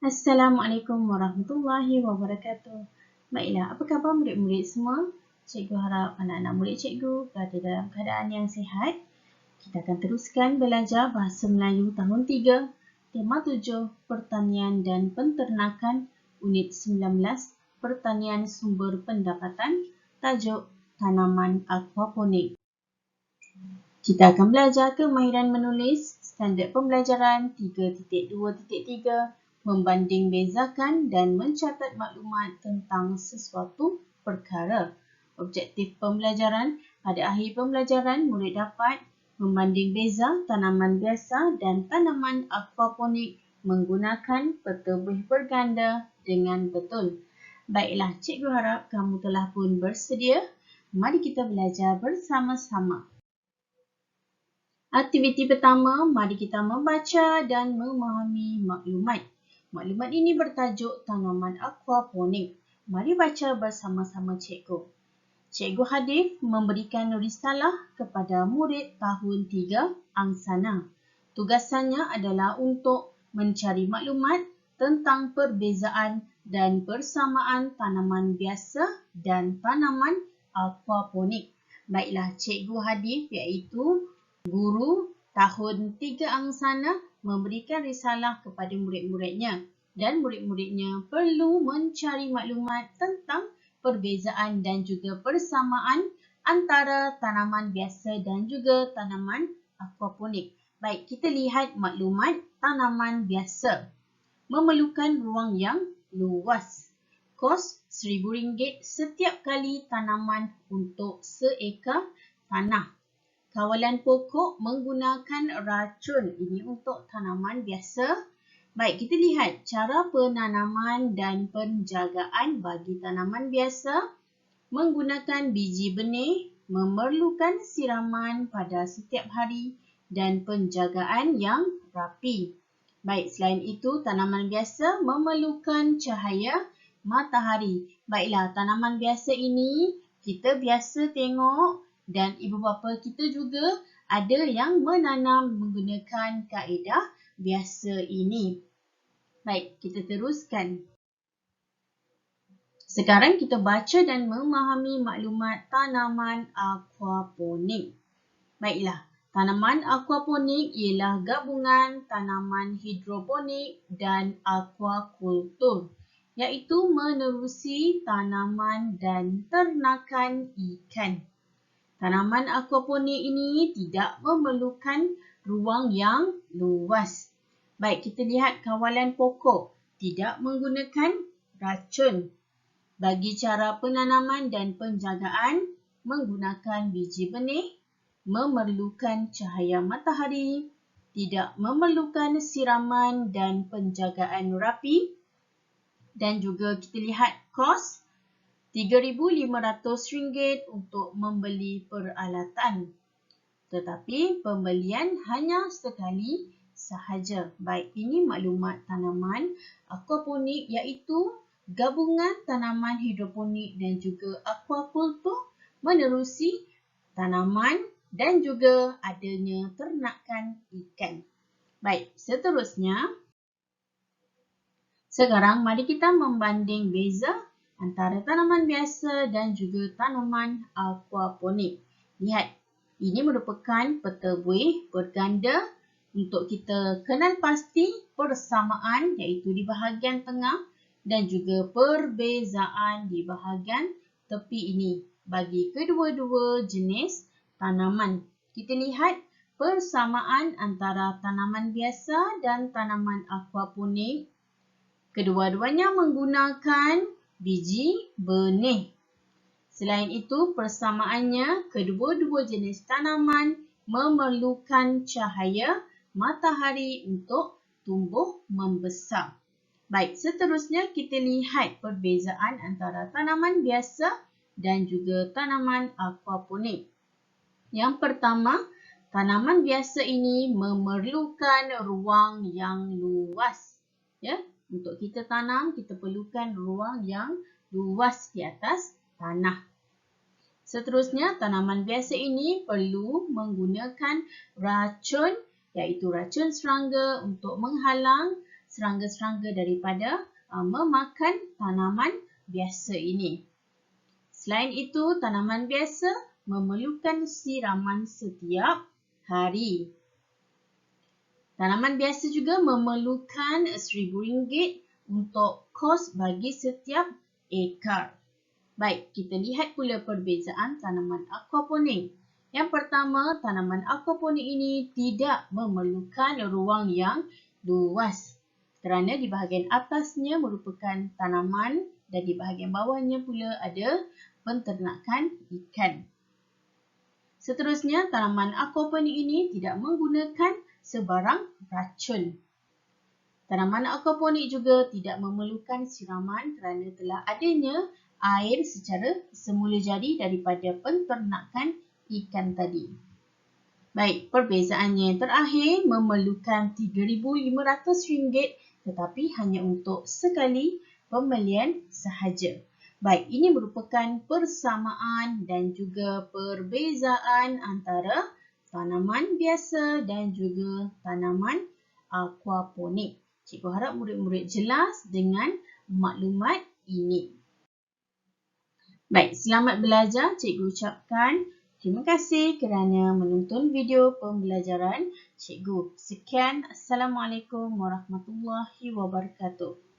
Assalamualaikum warahmatullahi wabarakatuh. Baiklah, apa khabar murid-murid semua? Cikgu harap anak-anak murid cikgu berada dalam keadaan yang sihat. Kita akan teruskan belajar Bahasa Melayu tahun 3, tema 7, Pertanian dan Penternakan, unit 19, Pertanian Sumber Pendapatan, tajuk Tanaman Aquaponik. Kita akan belajar kemahiran menulis standard pembelajaran 3.2.3, membanding bezakan dan mencatat maklumat tentang sesuatu perkara. Objektif pembelajaran, pada akhir pembelajaran murid dapat membanding beza tanaman biasa dan tanaman aquaponik menggunakan pertebih berganda dengan betul. Baiklah, cikgu harap kamu telah pun bersedia. Mari kita belajar bersama-sama. Aktiviti pertama, mari kita membaca dan memahami maklumat. Maklumat ini bertajuk tanaman aquaponik. Mari baca bersama-sama cikgu. Cikgu Hadif memberikan risalah kepada murid tahun 3 angsana. Tugasannya adalah untuk mencari maklumat tentang perbezaan dan persamaan tanaman biasa dan tanaman aquaponik. Baiklah, Cikgu Hadif iaitu guru tahun 3 angsana memberikan risalah kepada murid-muridnya dan murid-muridnya perlu mencari maklumat tentang perbezaan dan juga persamaan antara tanaman biasa dan juga tanaman aquaponik. Baik, kita lihat maklumat tanaman biasa. Memerlukan ruang yang luas. Kos RM1,000 setiap kali tanaman untuk seekar tanah. Kawalan pokok menggunakan racun. Ini untuk tanaman biasa. Baik, kita lihat cara penanaman dan penjagaan bagi tanaman biasa. Menggunakan biji benih, memerlukan siraman pada setiap hari dan penjagaan yang rapi. Baik, selain itu tanaman biasa memerlukan cahaya matahari. Baiklah, tanaman biasa ini kita biasa tengok dan ibu bapa kita juga ada yang menanam menggunakan kaedah biasa ini. Baik, kita teruskan. Sekarang kita baca dan memahami maklumat tanaman aquaponik. Baiklah, tanaman aquaponik ialah gabungan tanaman hidroponik dan aquakultur, iaitu menerusi tanaman dan ternakan ikan. Tanaman aquaponik ini tidak memerlukan ruang yang luas. Baik, kita lihat kawalan pokok. Tidak menggunakan racun. Bagi cara penanaman dan penjagaan, menggunakan biji benih, memerlukan cahaya matahari, tidak memerlukan siraman dan penjagaan rapi. Dan juga kita lihat kos. RM3,500 untuk membeli peralatan. Tetapi pembelian hanya sekali sahaja. Baik, ini maklumat tanaman aquaponik iaitu gabungan tanaman hidroponik dan juga aquakultur menerusi tanaman dan juga adanya ternakan ikan. Baik, seterusnya. Sekarang mari kita membanding beza antara tanaman biasa dan juga tanaman aquaponik. Lihat, ini merupakan peta buih berganda untuk kita kenal pasti persamaan iaitu di bahagian tengah dan juga perbezaan di bahagian tepi ini bagi kedua-dua jenis tanaman. Kita lihat persamaan antara tanaman biasa dan tanaman aquaponik. Kedua-duanya menggunakan biji benih. Selain itu, persamaannya kedua-dua jenis tanaman memerlukan cahaya matahari untuk tumbuh membesar. Baik, seterusnya kita lihat perbezaan antara tanaman biasa dan juga tanaman aquaponik. Yang pertama, tanaman biasa ini memerlukan ruang yang luas. Ya, untuk kita tanam, kita perlukan ruang yang luas di atas tanah. Seterusnya, tanaman biasa ini perlu menggunakan racun, iaitu racun serangga untuk menghalang serangga-serangga daripada memakan tanaman biasa ini. Selain itu, tanaman biasa memerlukan siraman setiap hari. Tanaman biasa juga memerlukan RM1,000 untuk kos bagi setiap ekar. Baik, kita lihat pula perbezaan tanaman aquaponik. Yang pertama, tanaman aquaponik ini tidak memerlukan ruang yang luas kerana di bahagian atasnya merupakan tanaman dan di bahagian bawahnya pula ada penternakan ikan. Seterusnya, tanaman aquaponik ini tidak menggunakan sebarang racun. Tanaman aquaponik juga tidak memerlukan siraman kerana telah adanya air secara semula jadi daripada penternakan ikan tadi. Baik, perbezaannya terakhir memerlukan RM3,500 tetapi hanya untuk sekali pembelian sahaja. Baik, ini merupakan persamaan dan juga perbezaan antara tanaman biasa dan juga tanaman aquaponik. Cikgu harap murid-murid jelas dengan maklumat ini. Baik, selamat belajar. Cikgu ucapkan terima kasih kerana menonton video pembelajaran cikgu. Sekian, Assalamualaikum warahmatullahi wabarakatuh.